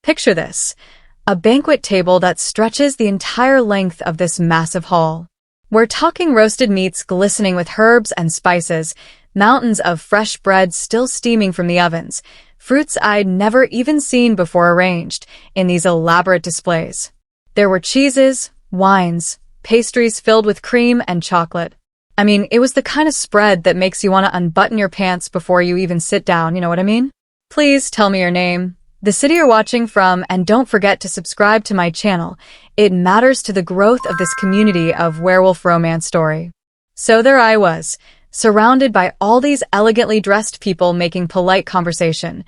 Picture this, a banquet table that stretches the entire length of this massive hall. We're talking roasted meats glistening with herbs and spices, mountains of fresh bread still steaming from the ovens, fruits I'd never even seen before arranged in these elaborate displays. There were cheeses, wines, pastries filled with cream and chocolate. I mean, it was the kind of spread that makes you want to unbutton your pants before you even sit down, you know what I mean? Please tell me your name, the city you're watching from, and don't forget to subscribe to my channel. It matters to the growth of this community of werewolf romance story. So there I was, surrounded by all these elegantly dressed people making polite conversation,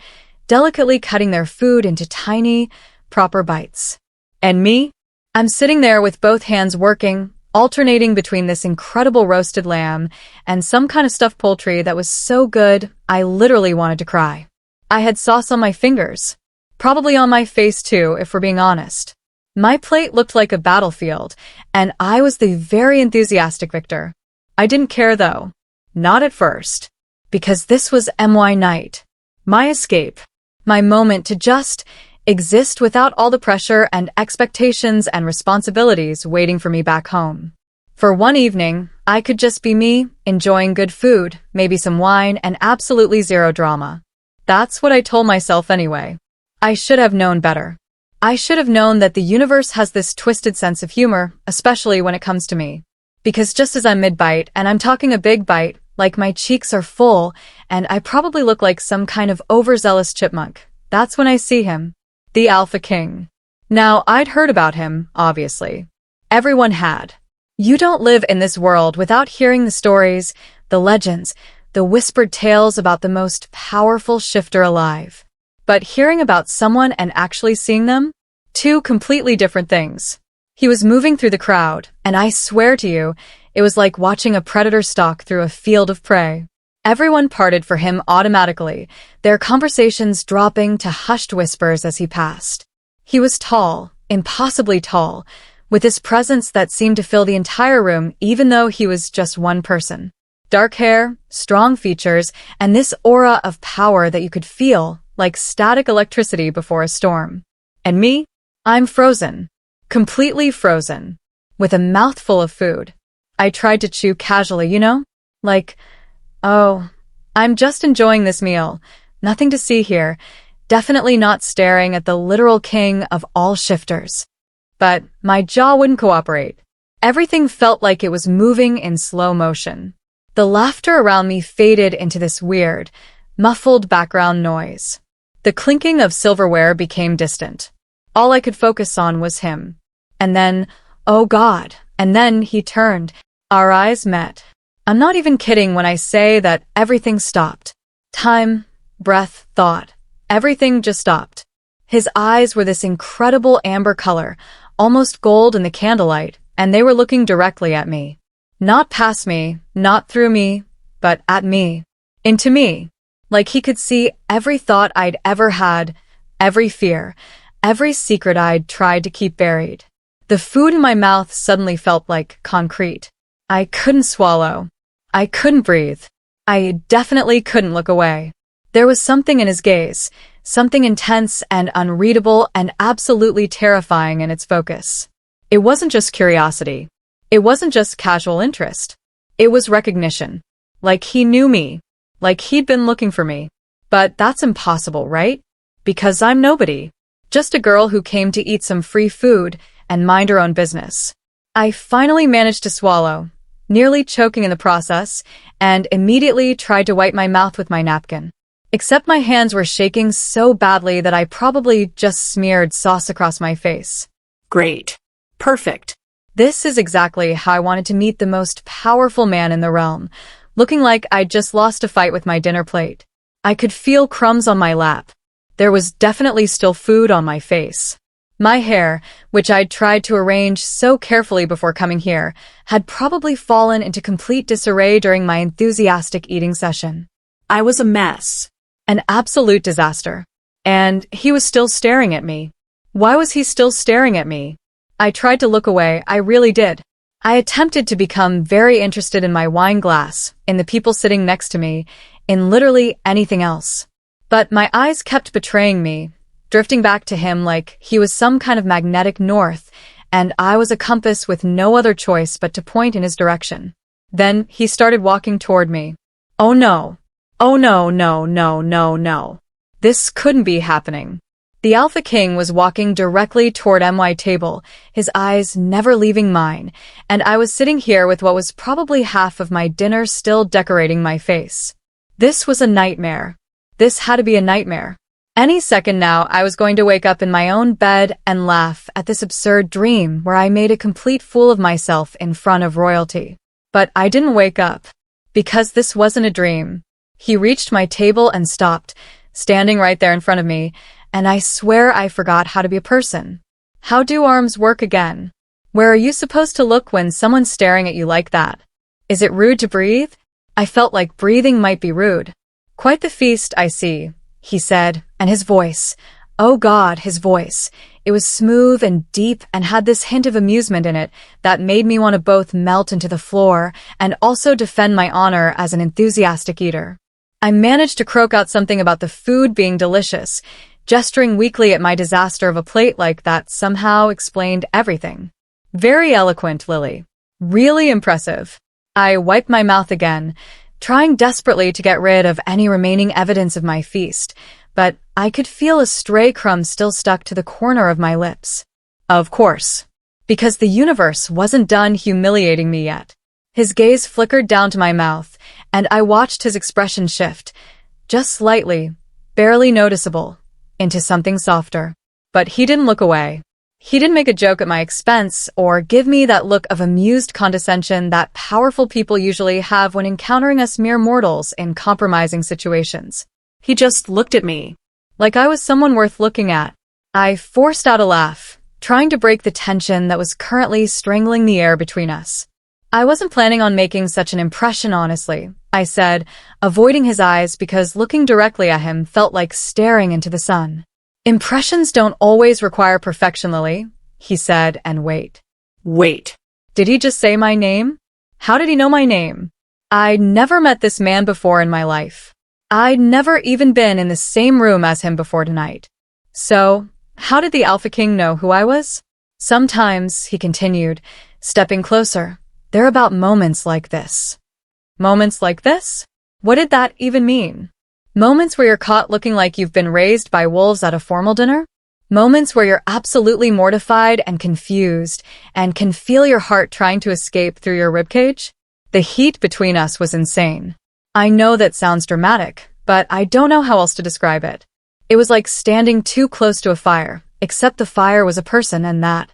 delicately cutting their food into tiny, proper bites. And me? I'm sitting there with both hands working, alternating between this incredible roasted lamb and some kind of stuffed poultry that was so good, I literally wanted to cry. I had sauce on my fingers. Probably on my face too, if we're being honest. My plate looked like a battlefield, and I was the very enthusiastic victor. I didn't care though. Not at first. Because this was my night. My escape. My moment to just exist without all the pressure and expectations and responsibilities waiting for me back home. For one evening, I could just be me, enjoying good food, maybe some wine, and absolutely zero drama. That's what I told myself anyway. I should have known better. I should have known that the universe has this twisted sense of humor, especially when it comes to me. Because just as I'm mid-bite, and I'm talking a big bite, like my cheeks are full, and I probably look like some kind of overzealous chipmunk, that's when I see him. The Alpha King. Now, I'd heard about him, obviously. Everyone had. You don't live in this world without hearing the stories, the legends, the whispered tales about the most powerful shifter alive. But hearing about someone and actually seeing them? Two completely different things. He was moving through the crowd, and I swear to you, it was like watching a predator stalk through a field of prey. Everyone parted for him automatically, their conversations dropping to hushed whispers as he passed. He was tall, impossibly tall, with his presence that seemed to fill the entire room even though he was just one person. Dark hair, strong features, and this aura of power that you could feel, like static electricity before a storm. And me? I'm frozen. Completely frozen. With a mouthful of food. I tried to chew casually, you know? Like, oh, I'm just enjoying this meal. Nothing to see here. Definitely not staring at the literal king of all shifters. But my jaw wouldn't cooperate. Everything felt like it was moving in slow motion. The laughter around me faded into this weird, muffled background noise. The clinking of silverware became distant. All I could focus on was him. And then, oh God, and then he turned. Our eyes met. I'm not even kidding when I say that everything stopped. Time, breath, thought. Everything just stopped. His eyes were this incredible amber color, almost gold in the candlelight, and they were looking directly at me. Not past me, not through me, but at me. Into me. Like he could see every thought I'd ever had, every fear, every secret I'd tried to keep buried. The food in my mouth suddenly felt like concrete. I couldn't swallow. I couldn't breathe. I definitely couldn't look away. There was something in his gaze, something intense and unreadable and absolutely terrifying in its focus. It wasn't just curiosity. It wasn't just casual interest. It was recognition. Like he knew me. Like he'd been looking for me. But that's impossible, right? Because I'm nobody. Just a girl who came to eat some free food and mind her own business. I finally managed to swallow, nearly choking in the process, and immediately tried to wipe my mouth with my napkin. Except my hands were shaking so badly that I probably just smeared sauce across my face. Great. Perfect. This is exactly how I wanted to meet the most powerful man in the realm, looking like I'd just lost a fight with my dinner plate. I could feel crumbs on my lap. There was definitely still food on my face. My hair, which I'd tried to arrange so carefully before coming here, had probably fallen into complete disarray during my enthusiastic eating session. I was a mess. An absolute disaster. And he was still staring at me. Why was he still staring at me? I tried to look away, I really did. I attempted to become very interested in my wine glass, in the people sitting next to me, in literally anything else. But my eyes kept betraying me, drifting back to him like he was some kind of magnetic north, and I was a compass with no other choice but to point in his direction. Then he started walking toward me. Oh no. Oh no, no, no, no, no. This couldn't be happening. The Alpha King was walking directly toward my table, his eyes never leaving mine, and I was sitting here with what was probably half of my dinner still decorating my face. This was a nightmare. This had to be a nightmare. Any second now, I was going to wake up in my own bed and laugh at this absurd dream where I made a complete fool of myself in front of royalty. But I didn't wake up. Because this wasn't a dream. He reached my table and stopped, standing right there in front of me, and I swear I forgot how to be a person. How do arms work again? Where are you supposed to look when someone's staring at you like that? Is it rude to breathe? I felt like breathing might be rude. Quite the feast, I see, he said, and his voice, oh God, his voice. It was smooth and deep and had this hint of amusement in it that made me want to both melt into the floor and also defend my honor as an enthusiastic eater. I managed to croak out something about the food being delicious, gesturing weakly at my disaster of a plate like that somehow explained everything. Very eloquent, Lily. Really impressive. I wiped my mouth again, trying desperately to get rid of any remaining evidence of my feast, but I could feel a stray crumb still stuck to the corner of my lips. Of course. Because the universe wasn't done humiliating me yet. His gaze flickered down to my mouth, and I watched his expression shift, just slightly, barely noticeable, into something softer. But he didn't look away. He didn't make a joke at my expense or give me that look of amused condescension that powerful people usually have when encountering us mere mortals in compromising situations. He just looked at me, like I was someone worth looking at. I forced out a laugh, trying to break the tension that was currently strangling the air between us. I wasn't planning on making such an impression, honestly, I said, avoiding his eyes because looking directly at him felt like staring into the sun. Impressions don't always require perfection, Lily, he said, and wait. Wait. Did he just say my name? How did he know my name? I'd never met this man before in my life. I'd never even been in the same room as him before tonight. So, how did the Alpha King know who I was? Sometimes, he continued, stepping closer, they're about moments like this. Moments like this? What did that even mean? Moments where you're caught looking like you've been raised by wolves at a formal dinner? Moments where you're absolutely mortified and confused and can feel your heart trying to escape through your ribcage? The heat between us was insane. I know that sounds dramatic, but I don't know how else to describe it. It was like standing too close to a fire, except the fire was a person and that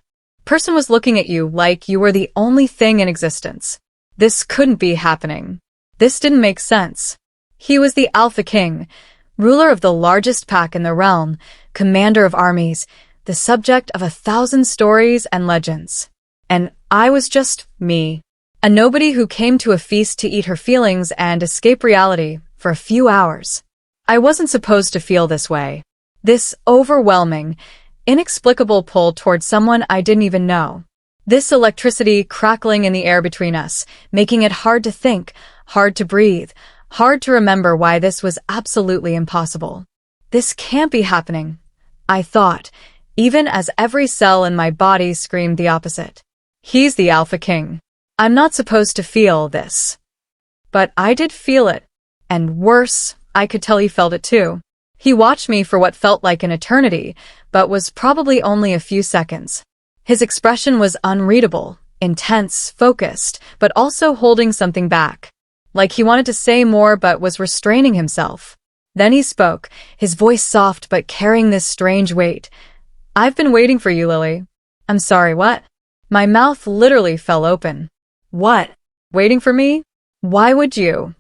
person was looking at you like you were the only thing in existence. This couldn't be happening. This didn't make sense. He was the Alpha King, ruler of the largest pack in the realm, commander of armies, the subject of 1,000 stories and legends. And I was just me. A nobody who came to a feast to eat her feelings and escape reality for a few hours. I wasn't supposed to feel this way. This overwhelming, inexplicable pull toward someone I didn't even know. This electricity crackling in the air between us, making it hard to think, hard to breathe, hard to remember why this was absolutely impossible. This can't be happening, I thought, even as every cell in my body screamed the opposite. He's the Alpha King. I'm not supposed to feel this. But I did feel it. And worse, I could tell he felt it too. He watched me for what felt like an eternity, but was probably only a few seconds. His expression was unreadable, intense, focused, but also holding something back. Like he wanted to say more but was restraining himself. Then he spoke, his voice soft but carrying this strange weight. I've been waiting for you, Lily. I'm sorry, what? My mouth literally fell open. What? Waiting for me? Why would you?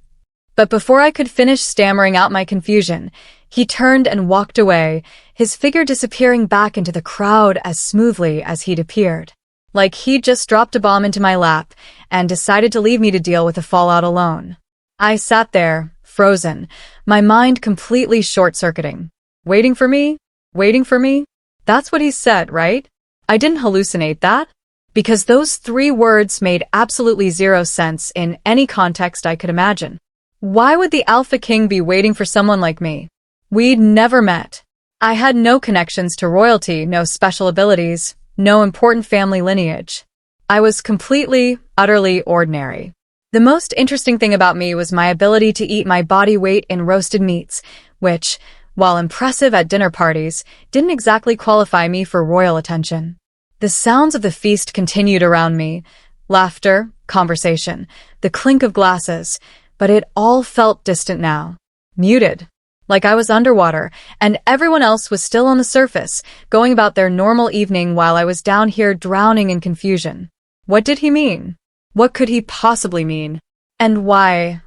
But before I could finish stammering out my confusion, he turned and walked away, his figure disappearing back into the crowd as smoothly as he'd appeared. Like he'd just dropped a bomb into my lap and decided to leave me to deal with the fallout alone. I sat there, frozen, my mind completely short-circuiting. Waiting for me? Waiting for me? That's what he said, right? I didn't hallucinate that? Because those 3 words made absolutely zero sense in any context I could imagine. Why would the Alpha King be waiting for someone like me? We'd never met. I had no connections to royalty, no special abilities, no important family lineage. I was completely, utterly ordinary. The most interesting thing about me was my ability to eat my body weight in roasted meats, which, while impressive at dinner parties, didn't exactly qualify me for royal attention. The sounds of the feast continued around me. Laughter, conversation, the clink of glasses, but it all felt distant now. Muted. Like I was underwater, and everyone else was still on the surface, going about their normal evening while I was down here drowning in confusion. What did he mean? What could he possibly mean? And why?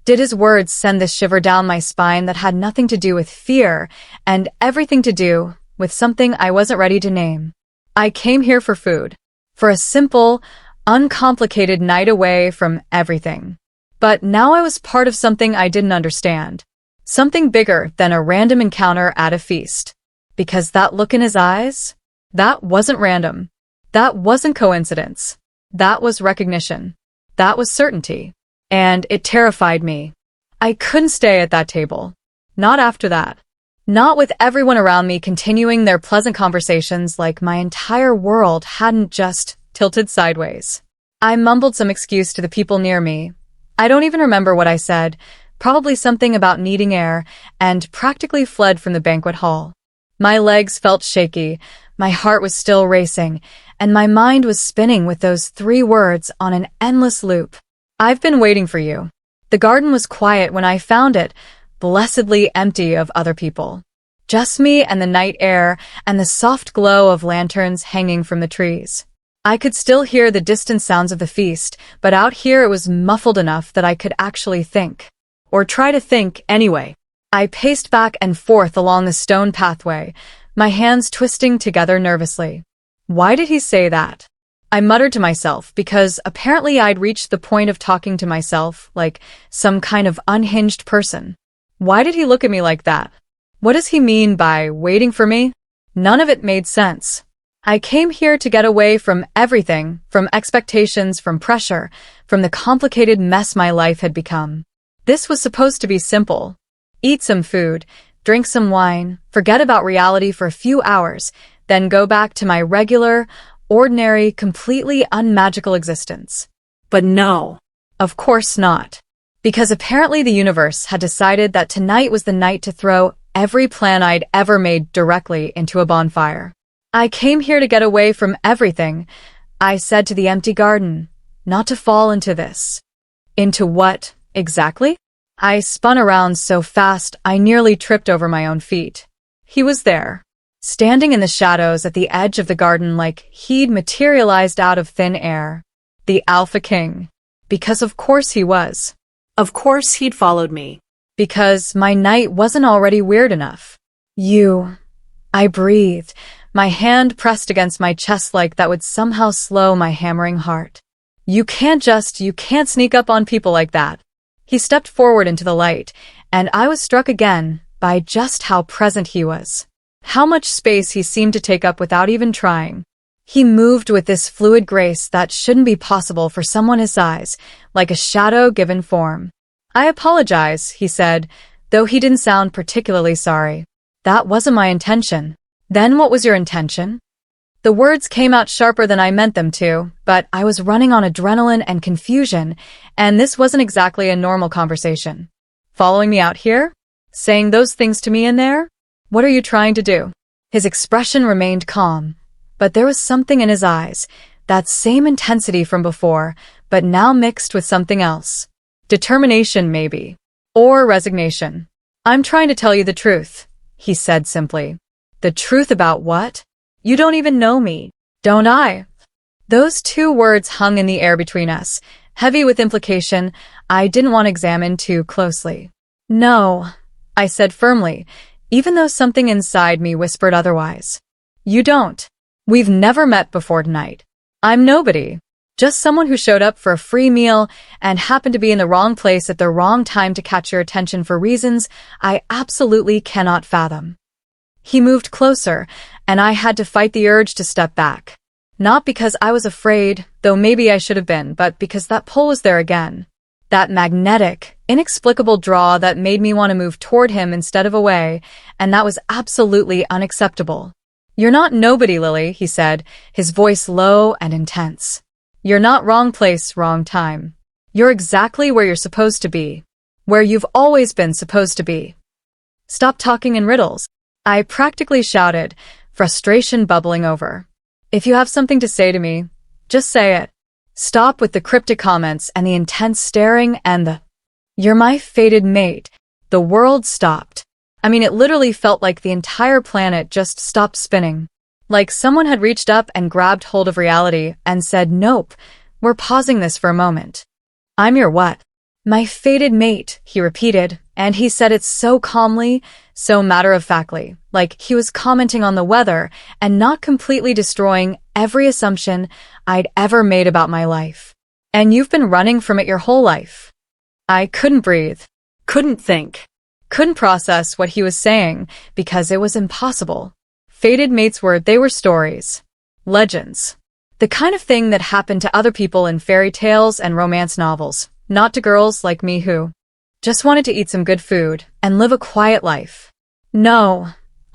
Did his words send this shiver down my spine that had nothing to do with fear, and everything to do with something I wasn't ready to name? I came here for food. For a simple, uncomplicated night away from everything. But now I was part of something I didn't understand. Something bigger than a random encounter at a feast. Because that look in his eyes? That wasn't random. That wasn't coincidence. That was recognition. That was certainty. And it terrified me. I couldn't stay at that table. Not after that. Not with everyone around me continuing their pleasant conversations like my entire world hadn't just tilted sideways. I mumbled some excuse to the people near me. I don't even remember what I said, probably something about needing air, and practically fled from the banquet hall. My legs felt shaky, my heart was still racing, and my mind was spinning with those 3 words on an endless loop. I've been waiting for you. The garden was quiet when I found it, blessedly empty of other people. Just me and the night air and the soft glow of lanterns hanging from the trees. I could still hear the distant sounds of the feast, but out here it was muffled enough that I could actually think. Or try to think, anyway. I paced back and forth along the stone pathway, my hands twisting together nervously. Why did he say that? I muttered to myself because apparently I'd reached the point of talking to myself like some kind of unhinged person. Why did he look at me like that? What does he mean by waiting for me? None of it made sense. I came here to get away from everything, from expectations, from pressure, from the complicated mess my life had become. This was supposed to be simple. Eat some food, drink some wine, forget about reality for a few hours, then go back to my regular, ordinary, completely unmagical existence. But no. Of course not. Because apparently the universe had decided that tonight was the night to throw every plan I'd ever made directly into a bonfire. I came here to get away from everything, I said to the empty garden, not to fall into this. Into what, exactly? I spun around so fast I nearly tripped over my own feet. He was there, standing in the shadows at the edge of the garden like he'd materialized out of thin air. The Alpha King. Because of course he was. Of course he'd followed me. Because my night wasn't already weird enough. You. I breathed, my hand pressed against my chest like that would somehow slow my hammering heart. You can't sneak up on people like that. He stepped forward into the light, and I was struck again by just how present he was. How much space he seemed to take up without even trying. He moved with this fluid grace that shouldn't be possible for someone his size, like a shadow given form. I apologize, he said, though he didn't sound particularly sorry. That wasn't my intention. Then what was your intention? The words came out sharper than I meant them to, but I was running on adrenaline and confusion, and this wasn't exactly a normal conversation. Following me out here? Saying those things to me in there? What are you trying to do? His expression remained calm, but there was something in his eyes, that same intensity from before, but now mixed with something else. Determination, maybe. Or resignation. I'm trying to tell you the truth, he said simply. The truth about what? You don't even know me, don't I? Those 2 words hung in the air between us, heavy with implication I didn't want to examine too closely. No, I said firmly, even though something inside me whispered otherwise. You don't. We've never met before tonight. I'm nobody. Just someone who showed up for a free meal and happened to be in the wrong place at the wrong time to catch your attention for reasons I absolutely cannot fathom. He moved closer, and I had to fight the urge to step back. Not because I was afraid, though maybe I should have been, but because that pull was there again. That magnetic, inexplicable draw that made me want to move toward him instead of away, and that was absolutely unacceptable. "You're not nobody, Lily," he said, his voice low and intense. "You're not wrong place, wrong time. You're exactly where you're supposed to be. Where you've always been supposed to be. Stop talking in riddles," I practically shouted, frustration bubbling over. "If you have something to say to me, just say it. Stop with the cryptic comments and the intense staring and the, 'You're my fated mate.'" The world stopped. I mean, it literally felt like the entire planet just stopped spinning. Like someone had reached up and grabbed hold of reality and said, "Nope, we're pausing this for a moment." "I'm your what?" "My fated mate," he repeated, and he said it so calmly, so matter-of-factly, like he was commenting on the weather and not completely destroying every assumption I'd ever made about my life. "And you've been running from it your whole life." I couldn't breathe, Couldn't think. couldn't process what he was saying because it was impossible. Fated mates they were stories. Legends. The kind of thing that happened to other people in fairy tales and romance novels, not to girls like me who just wanted to eat some good food and live a quiet life. "No,"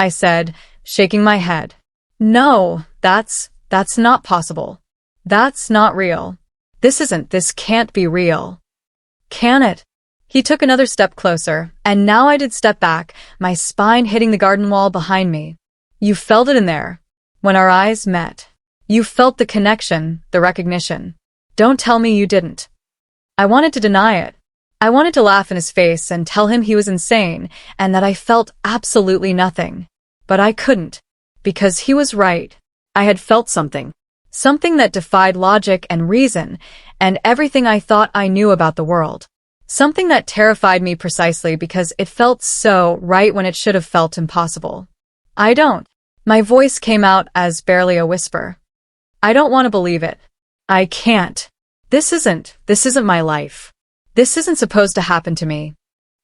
I said, shaking my head. "No, that's not possible. That's not real. This can't be real." "Can it?" He took another step closer, and now I did step back, my spine hitting the garden wall behind me. "You felt it in there. When our eyes met. You felt the connection, the recognition. Don't tell me you didn't." I wanted to deny it. I wanted to laugh in his face and tell him he was insane and that I felt absolutely nothing. But I couldn't. Because he was right. I had felt something. Something that defied logic and reason and everything I thought I knew about the world. Something that terrified me precisely because it felt so right when it should have felt impossible. "I don't." My voice came out as barely a whisper. "I don't want to believe it. I can't. This isn't my life. This isn't supposed to happen to me."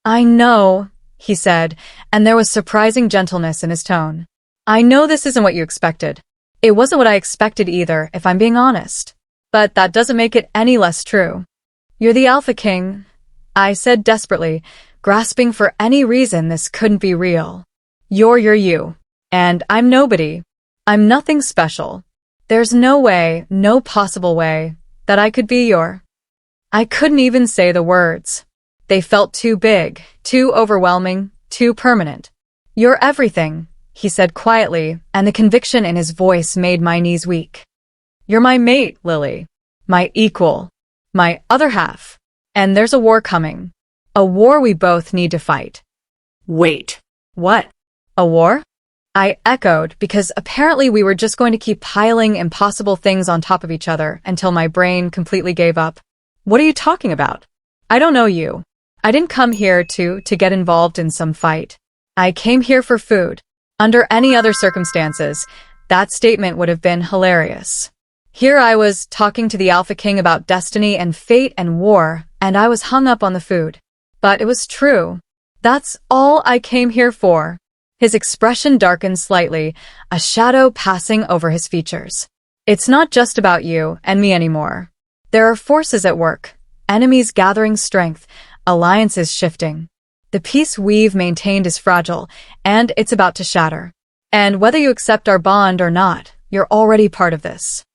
"I know," he said, and there was surprising gentleness in his tone. "I know this isn't what you expected. It wasn't what I expected either, if I'm being honest. But that doesn't make it any less true. You're the Alpha King," I said desperately, grasping for any reason this couldn't be real. You're you. And I'm nobody. I'm nothing special. There's no way, no possible way, that I could be your—" I couldn't even say the words. They felt too big, too overwhelming, too permanent. "You're everything," he said quietly, and the conviction in his voice made my knees weak. "You're my mate, Lily. My equal. My other half. And there's a war coming. A war we both need to fight." Wait. "What? A war?" I echoed, because apparently we were just going to keep piling impossible things on top of each other until my brain completely gave up. "What are you talking about? I don't know you. I didn't come here to get involved in some fight. I came here for food." Under any other circumstances, that statement would have been hilarious. Here I was talking to the Alpha King about destiny and fate and war, and I was hung up on the food. But it was true. That's all I came here for. His expression darkened slightly, a shadow passing over his features. "It's not just about you and me anymore. There are forces at work, enemies gathering strength, alliances shifting. The peace we've maintained is fragile, and it's about to shatter. And whether you accept our bond or not, you're already part of this."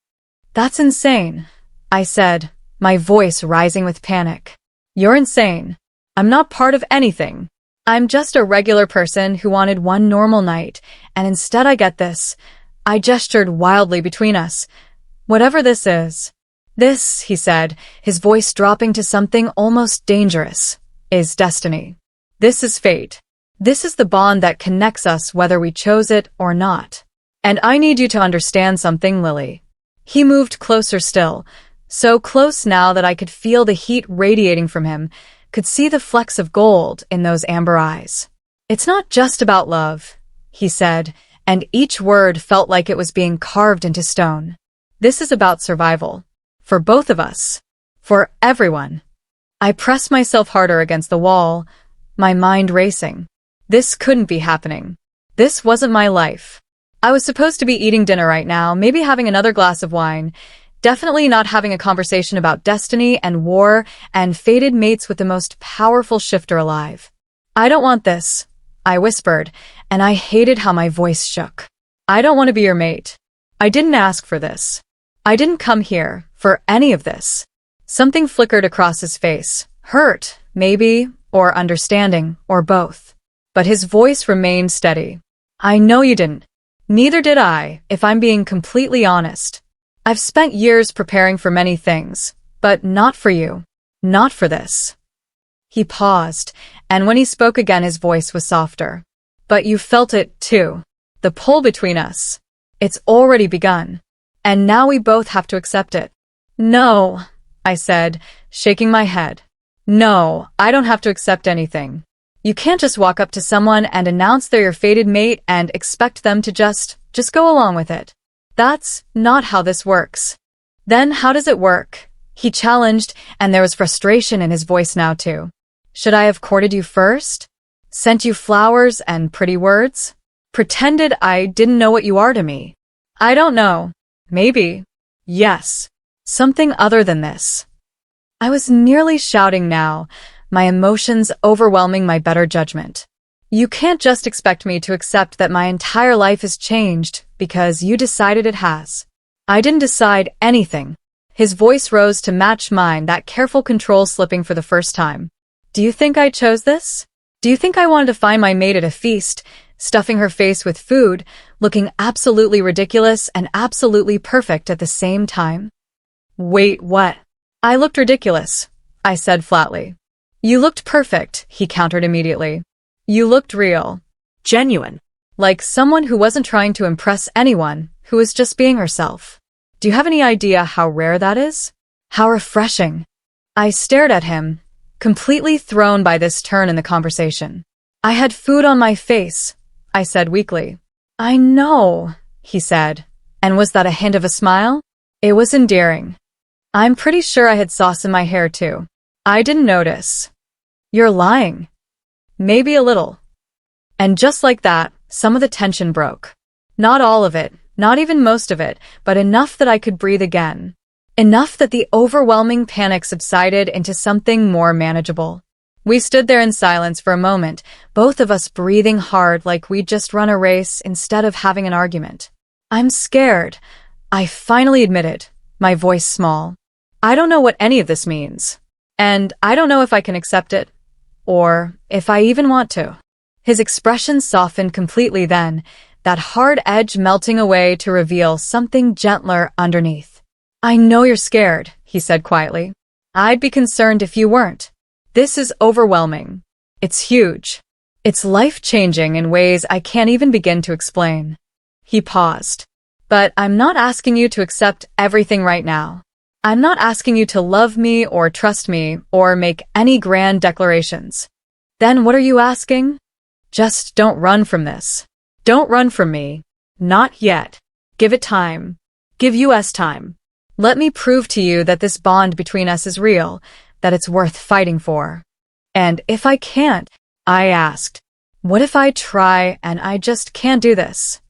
"That's insane," I said, my voice rising with panic. "You're insane. I'm not part of anything. I'm just a regular person who wanted one normal night, and instead I get this." I gestured wildly between us. "Whatever this is." "This," he said, his voice dropping to something almost dangerous, "is destiny. This is fate. This is the bond that connects us whether we chose it or not. And I need you to understand something, Lily." He moved closer still, so close now that I could feel the heat radiating from him, could see the flecks of gold in those amber eyes. "It's not just about love," he said, and each word felt like it was being carved into stone. "This is about survival. For both of us. For everyone." I pressed myself harder against the wall, my mind racing. This couldn't be happening. This wasn't my life. I was supposed to be eating dinner right now, maybe having another glass of wine, Definitely not having a conversation about destiny and war and fated mates with the most powerful shifter alive. I don't want this, I whispered, and I hated how my voice shook. I don't want to be your mate. I didn't ask for this. I didn't come here for any of this. Something flickered across his face. Hurt, maybe, or understanding, or both. But his voice remained steady. I know you didn't. Neither did I, if I'm being completely honest. I've spent years preparing for many things, but not for you. Not for this. He paused, and when he spoke again his voice was softer. But you felt it, too. The pull between us. It's already begun. And now we both have to accept it. No, I said, shaking my head. No, I don't have to accept anything. You can't just walk up to someone and announce they're your fated mate and expect them to just go along with it. That's not how this works. Then how does it work? He challenged, and there was frustration in his voice now too. Should I have courted you first? Sent you flowers and pretty words? Pretended I didn't know what you are to me? I don't know. Maybe. Yes. Something other than this. I was nearly shouting now, my emotions overwhelming my better judgment. You can't just expect me to accept that my entire life has changed because you decided it has. I didn't decide anything. His voice rose to match mine, that careful control slipping for the first time. Do you think I chose this? Do you think I wanted to find my mate at a feast, stuffing her face with food, looking absolutely ridiculous and absolutely perfect at the same time? Wait, what? I looked ridiculous, I said flatly. You looked perfect, he countered immediately. You looked real. Genuine. Like someone who wasn't trying to impress anyone, who was just being herself. Do you have any idea how rare that is? How refreshing. I stared at him, completely thrown by this turn in the conversation. I had food on my face, I said weakly. I know, he said. And was that a hint of a smile? It was endearing. I'm pretty sure I had sauce in my hair too. I didn't notice. You're lying. Maybe a little. And just like that, some of the tension broke. Not all of it, not even most of it, but enough that I could breathe again. Enough that the overwhelming panic subsided into something more manageable. We stood there in silence for a moment, both of us breathing hard like we'd just run a race instead of having an argument. I'm scared, I finally admitted, my voice small. I don't know what any of this means. And I don't know if I can accept it, or if I even want to. His expression softened completely then, that hard edge melting away to reveal something gentler underneath. I know you're scared, he said quietly. I'd be concerned if you weren't. This is overwhelming. It's huge. It's life-changing in ways I can't even begin to explain. He paused. But I'm not asking you to accept everything right now. I'm not asking you to love me or trust me or make any grand declarations. Then what are you asking? Just don't run from this. Don't run from me. Not yet. Give it time. Give us time. Let me prove to you that this bond between us is real, that it's worth fighting for. And if I can't, I asked, what if I try and I just can't do this?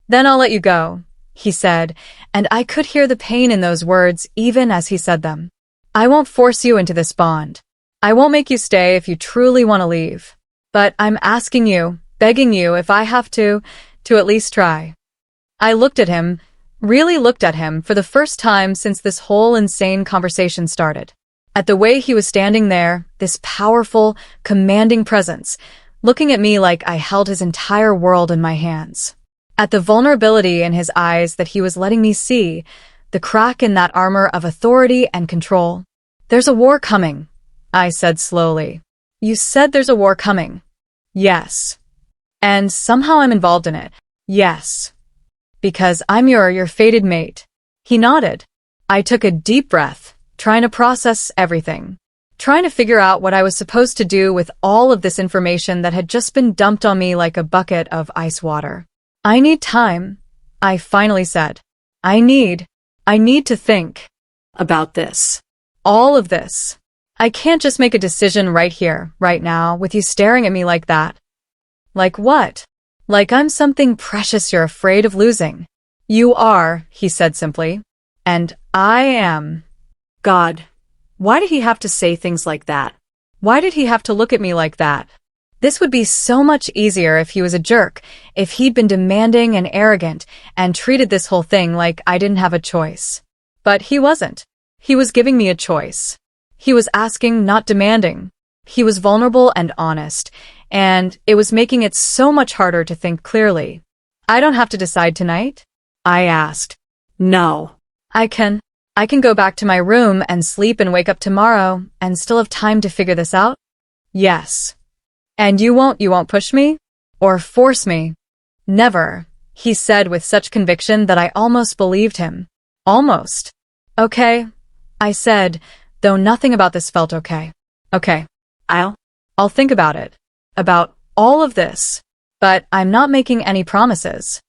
Then I'll let you go, he said, and I could hear the pain in those words even as he said them. I won't force you into this bond. I won't make you stay if you truly want to leave. But I'm asking you, begging you if I have to at least try. I looked at him, really looked at him for the first time since this whole insane conversation started. At the way he was standing there, this powerful, commanding presence, looking at me like I held his entire world in my hands. At the vulnerability in his eyes that he was letting me see, the crack in that armor of authority and control. There's a war coming, I said slowly. You said there's a war coming. Yes. And somehow I'm involved in it. Yes. Because I'm your fated mate. He nodded. I took a deep breath, trying to process everything. Trying to figure out what I was supposed to do with all of this information that had just been dumped on me like a bucket of ice water. I need time, I finally said. I need to think. About this. All of this. I can't just make a decision right here, right now, with you staring at me like that. Like what? Like I'm something precious you're afraid of losing. You are, he said simply. And I am. God, why did he have to say things like that? Why did he have to look at me like that? This would be so much easier if he was a jerk, if he'd been demanding and arrogant, and treated this whole thing like I didn't have a choice. But he wasn't. He was giving me a choice. He was asking, not demanding. He was vulnerable and honest, and it was making it so much harder to think clearly. I don't have to decide tonight? I asked. No. I can go back to my room and sleep and wake up tomorrow and still have time to figure this out? Yes. And you won't push me? Or force me? Never, he said with such conviction that I almost believed him. Almost. Okay, I said, though nothing about this felt okay. Okay. I'll think about it. About all of this. But I'm not making any promises.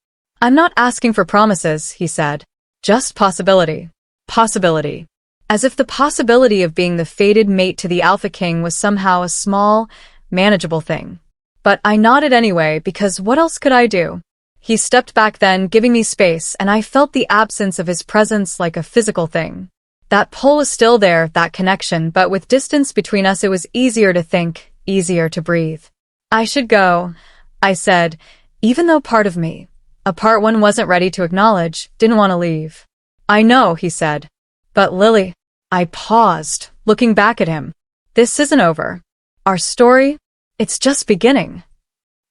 I'm not asking for promises, he said. Just possibility. Possibility. As if the possibility of being the fated mate to the Alpha King was somehow a small, manageable thing. But I nodded anyway, because what else could I do? He stepped back then, giving me space, and I felt the absence of his presence like a physical thing. That pull was still there, that connection, but with distance between us it was easier to think, easier to breathe. I should go, I said, even though part of me, a part one wasn't ready to acknowledge, didn't want to leave. I know, he said. But Lily, I paused, looking back at him. This isn't over. Our story, it's just beginning.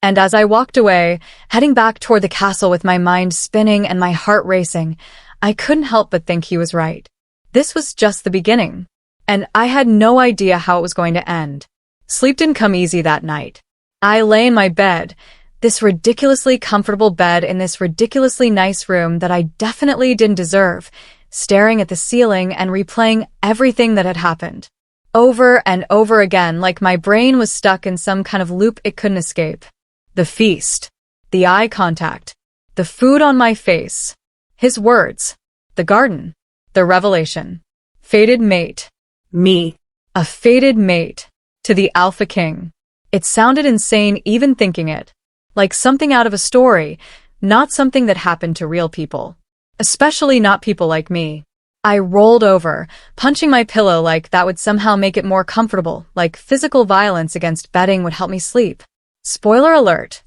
And as I walked away, heading back toward the castle with my mind spinning and my heart racing, I couldn't help but think he was right. This was just the beginning. And I had no idea how it was going to end. Sleep didn't come easy that night. I lay in my bed, this ridiculously comfortable bed in this ridiculously nice room that I definitely didn't deserve, staring at the ceiling and replaying everything that had happened. Over and over again, like my brain was stuck in some kind of loop it couldn't escape. The feast, the eye contact, the food on my face, his words, the garden, the revelation. Fated mate. Me. A fated mate. To the Alpha King. It sounded insane even thinking it. Like something out of a story, not something that happened to real people. Especially not people like me. I rolled over, punching my pillow like that would somehow make it more comfortable, like physical violence against bedding would help me sleep. Spoiler alert.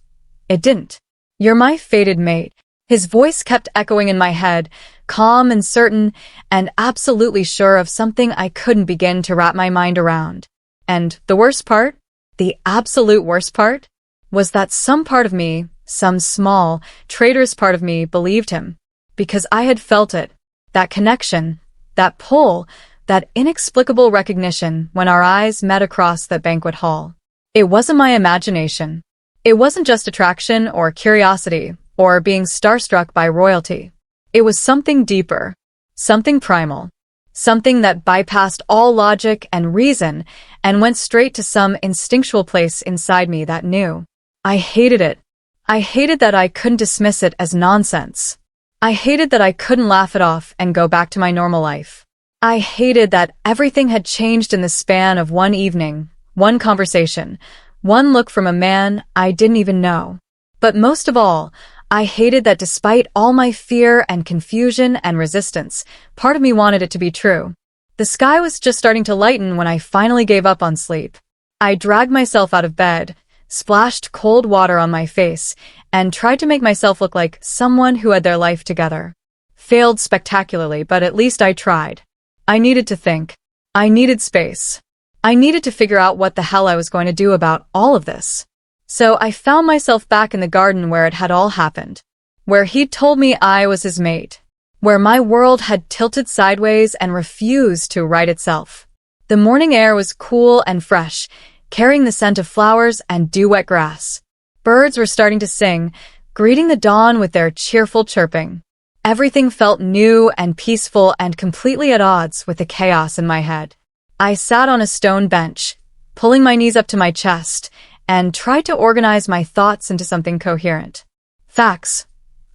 It didn't. You're my fated mate. His voice kept echoing in my head, calm and certain, and absolutely sure of something I couldn't begin to wrap my mind around. And the worst part, the absolute worst part, was that some part of me, some small, traitorous part of me believed him. Because I had felt it. That connection, that pull, that inexplicable recognition when our eyes met across that banquet hall. It wasn't my imagination. It wasn't just attraction or curiosity or being starstruck by royalty. It was something deeper, something primal, something that bypassed all logic and reason and went straight to some instinctual place inside me that knew. I hated it. I hated that I couldn't dismiss it as nonsense. I hated that I couldn't laugh it off and go back to my normal life. I hated that everything had changed in the span of one evening, one conversation, one look from a man I didn't even know. But most of all, I hated that despite all my fear and confusion and resistance, part of me wanted it to be true. The sky was just starting to lighten when I finally gave up on sleep. I dragged myself out of bed, splashed cold water on my face, and tried to make myself look like someone who had their life together. Failed spectacularly, but at least I tried. I needed to think. I needed space. I needed to figure out what the hell I was going to do about all of this. So I found myself back in the garden where it had all happened. Where he'd told me I was his mate. Where my world had tilted sideways and refused to right itself. The morning air was cool and fresh, carrying the scent of flowers and dew-wet grass. Birds were starting to sing, greeting the dawn with their cheerful chirping. Everything felt new and peaceful and completely at odds with the chaos in my head. I sat on a stone bench, pulling my knees up to my chest, and tried to organize my thoughts into something coherent. Facts.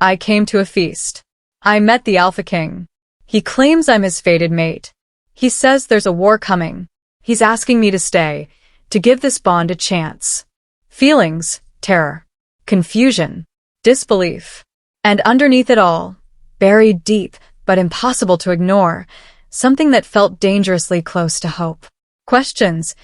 I came to a feast. I met the Alpha King. He claims I'm his fated mate. He says there's a war coming. He's asking me to stay, to give this bond a chance. Feelings, terror, confusion, disbelief. And underneath it all, buried deep, but impossible to ignore, something that felt dangerously close to hope. Questions.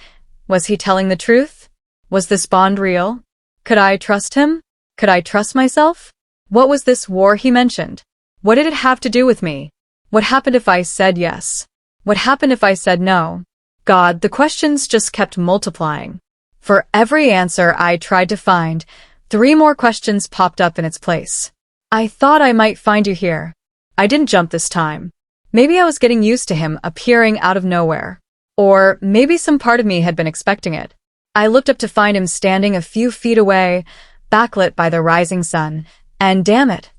Was he telling the truth? Was this bond real? Could I trust him? Could I trust myself? What was this war he mentioned? What did it have to do with me? What happened if I said yes? What happened if I said no? God, the questions just kept multiplying. For every answer I tried to find, 3 more questions popped up in its place. I thought I might find you here. I didn't jump this time. Maybe I was getting used to him appearing out of nowhere. Or maybe some part of me had been expecting it. I looked up to find him standing a few feet away, backlit by the rising sun, and damn it,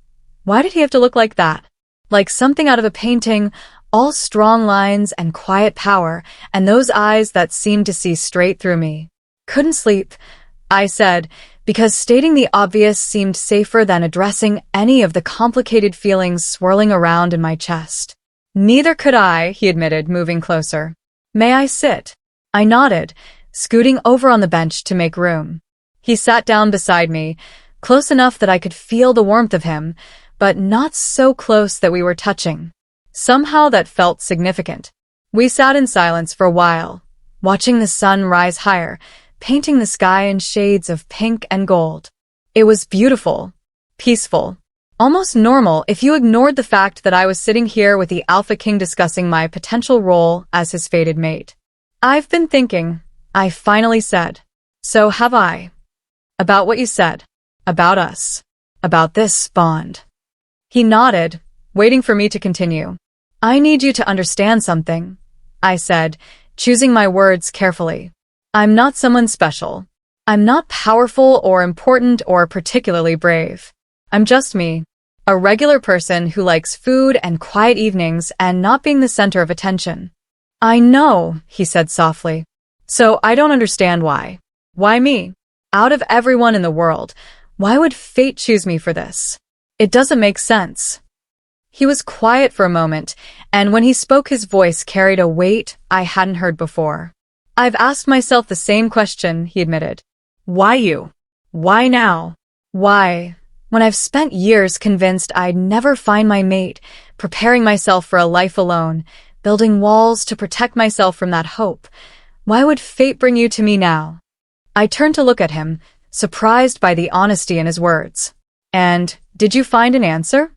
why did he have to look like that? Like something out of a painting, all strong lines and quiet power, and those eyes that seemed to see straight through me. Couldn't sleep, I said, because stating the obvious seemed safer than addressing any of the complicated feelings swirling around in my chest. Neither could I, he admitted, moving closer. May I sit? I nodded, scooting over on the bench to make room. He sat down beside me, close enough that I could feel the warmth of him, but not so close that we were touching. Somehow that felt significant. We sat in silence for a while, watching the sun rise higher, painting the sky in shades of pink and gold. It was beautiful, peaceful, almost normal if you ignored the fact that I was sitting here with the Alpha King discussing my potential role as his fated mate. I've been thinking, I finally said. So have I. About what you said. About us. About this bond. He nodded, waiting for me to continue. I need you to understand something, I said, choosing my words carefully. I'm not someone special. I'm not powerful or important or particularly brave. I'm just me, a regular person who likes food and quiet evenings and not being the center of attention. I know, he said softly. So I don't understand why. Why me? Out of everyone in the world, why would fate choose me for this? It doesn't make sense. He was quiet for a moment, and when he spoke his voice carried a weight I hadn't heard before. I've asked myself the same question, he admitted. Why you? Why now? Why, when I've spent years convinced I'd never find my mate, preparing myself for a life alone, building walls to protect myself from that hope, why would fate bring you to me now? I turned to look at him, surprised by the honesty in his words. And, did you find an answer?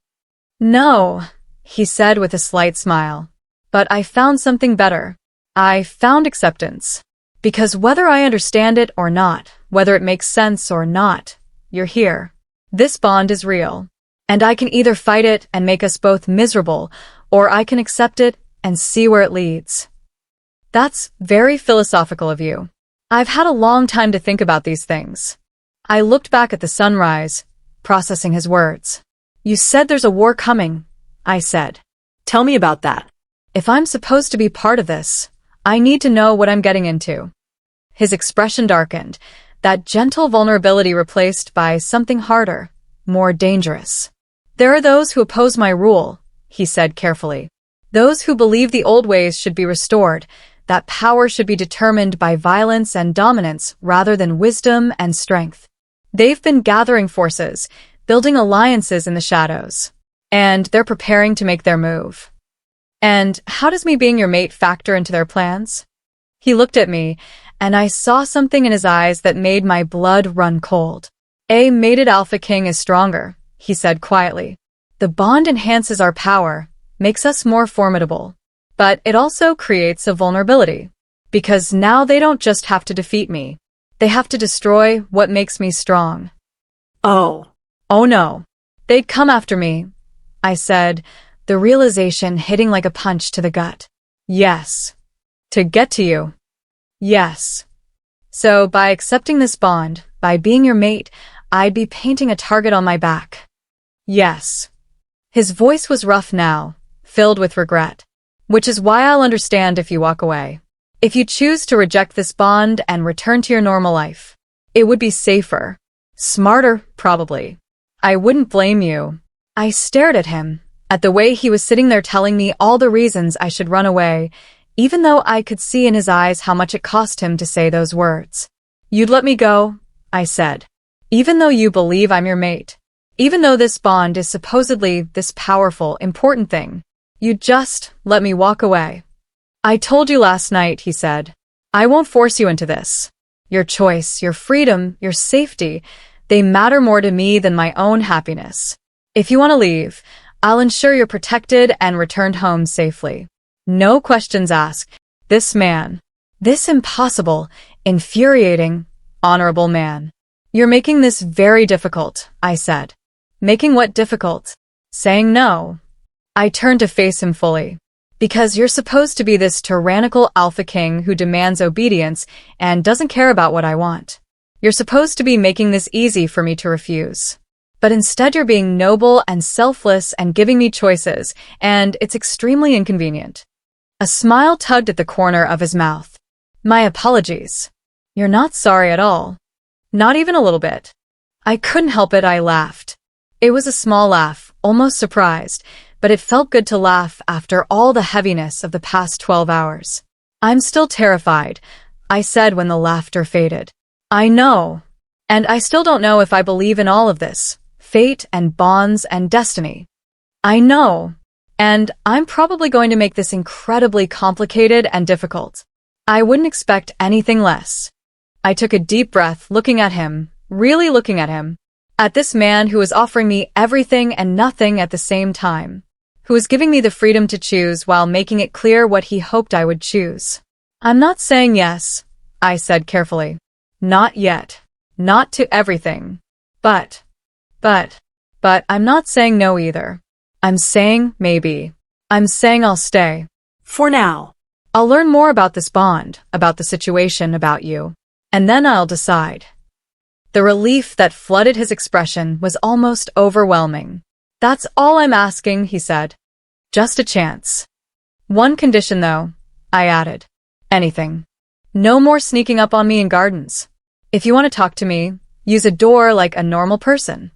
No, he said with a slight smile. But I found something better. I found acceptance. Because whether I understand it or not, whether it makes sense or not, you're here. This bond is real. And I can either fight it and make us both miserable, or I can accept it and see where it leads. That's very philosophical of you. I've had a long time to think about these things. I looked back at the sunrise, processing his words. You said there's a war coming, I said. Tell me about that. If I'm supposed to be part of this, I need to know what I'm getting into. His expression darkened, that gentle vulnerability replaced by something harder, more dangerous. There are those who oppose my rule, he said carefully. Those who believe the old ways should be restored, that power should be determined by violence and dominance rather than wisdom and strength. They've been gathering forces, building alliances in the shadows, and they're preparing to make their move. And how does me being your mate factor into their plans? He looked at me, and I saw something in his eyes that made my blood run cold. A mated Alpha King is stronger, he said quietly. The bond enhances our power, makes us more formidable. But it also creates a vulnerability. Because now they don't just have to defeat me. They have to destroy what makes me strong. Oh no. They'd come after me, I said, the realization hitting like a punch to the gut. Yes. To get to you. Yes. So by accepting this bond, by being your mate, I'd be painting a target on my back. Yes. His voice was rough now, filled with regret. Which is why I'll understand if you walk away. If you choose to reject this bond and return to your normal life. It would be safer. Smarter, probably. I wouldn't blame you. I stared at him, at the way he was sitting there telling me all the reasons I should run away, even though I could see in his eyes how much it cost him to say those words. You'd let me go, I said. Even though you believe I'm your mate. Even though this bond is supposedly this powerful, important thing. You just let me walk away. I told you last night, he said. I won't force you into this. Your choice, your freedom, your safety, they matter more to me than my own happiness. If you want to leave, I'll ensure you're protected and returned home safely. No questions asked. This man, this impossible, infuriating, honorable man. You're making this very difficult, I said. Making what difficult? Saying no. I turned to face him fully. Because you're supposed to be this tyrannical alpha king who demands obedience and doesn't care about what I want. You're supposed to be making this easy for me to refuse. But instead you're being noble and selfless and giving me choices, and it's extremely inconvenient. A smile tugged at the corner of his mouth. My apologies. You're not sorry at all. Not even a little bit. I couldn't help it, I laughed. It was a small laugh, almost surprised, but it felt good to laugh after all the heaviness of the past 12 hours. I'm still terrified, I said when the laughter faded. I know. And I still don't know if I believe in all of this, fate and bonds and destiny. I know. And I'm probably going to make this incredibly complicated and difficult. I wouldn't expect anything less. I took a deep breath, looking at him, really looking at him. At this man who was offering me everything and nothing at the same time. Who was giving me the freedom to choose while making it clear what he hoped I would choose. I'm not saying yes, I said carefully. Not yet. Not to everything. But I'm not saying no either. I'm saying maybe. I'm saying I'll stay. For now. I'll learn more about this bond, about the situation, about you. And then I'll decide. The relief that flooded his expression was almost overwhelming. That's all I'm asking, he said. Just a chance. One condition, though, I added. Anything. No more sneaking up on me in gardens. If you want to talk to me, use a door like a normal person.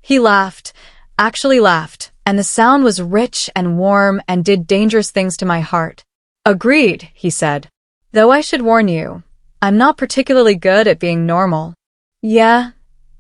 He laughed, actually laughed, and the sound was rich and warm and did dangerous things to my heart. Agreed, he said. Though I should warn you, I'm not particularly good at being normal. Yeah,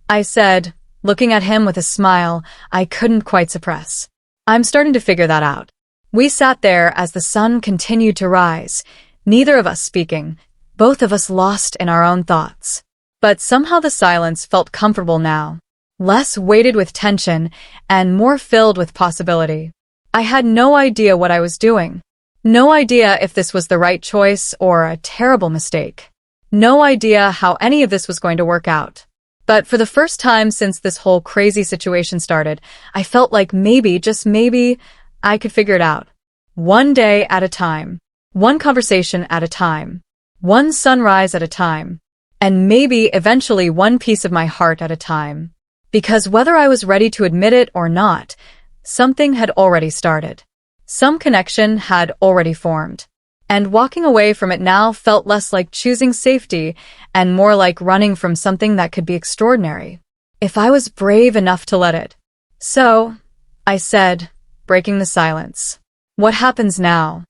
I said, looking at him with a smile I couldn't quite suppress. I'm starting to figure that out. We sat there as the sun continued to rise, neither of us speaking, both of us lost in our own thoughts. But somehow the silence felt comfortable now, less weighted with tension and more filled with possibility. I had no idea what I was doing. No idea if this was the right choice or a terrible mistake. No idea how any of this was going to work out. But for the first time since this whole crazy situation started, I felt like maybe, just maybe, I could figure it out. One day at a time. One conversation at a time. One sunrise at a time. And maybe eventually one piece of my heart at a time. Because whether I was ready to admit it or not, something had already started. Some connection had already formed. And walking away from it now felt less like choosing safety and more like running from something that could be extraordinary. If I was brave enough to let it. So, I said, breaking the silence. What happens now?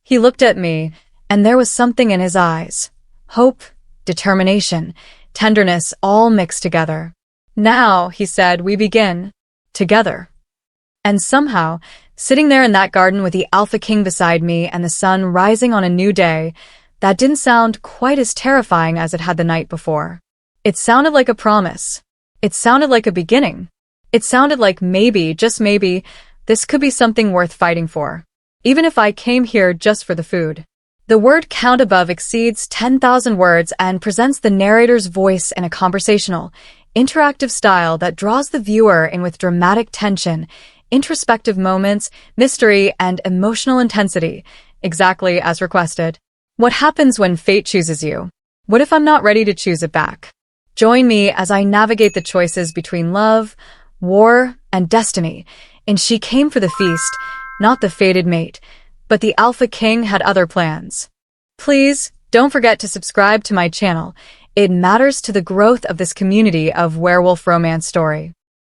He looked at me, and there was something in his eyes. Hope, determination, tenderness all mixed together. Now, he said, we begin. Together. And somehow, sitting there in that garden with the Alpha King beside me and the sun rising on a new day, that didn't sound quite as terrifying as it had the night before. It sounded like a promise. It sounded like a beginning. It sounded like maybe, just maybe, this could be something worth fighting for. Even if I came here just for the food. The word count above exceeds 10,000 words and presents the narrator's voice in a conversational, interactive style that draws the viewer in with dramatic tension, introspective moments, mystery, and emotional intensity, exactly as requested. What happens when fate chooses you? What if I'm not ready to choose it back? Join me as I navigate the choices between love, war, and destiny. And she came for the feast, not the fated mate, but the Alpha King had other plans. Please, don't forget to subscribe to my channel. It matters to the growth of this community of werewolf romance story.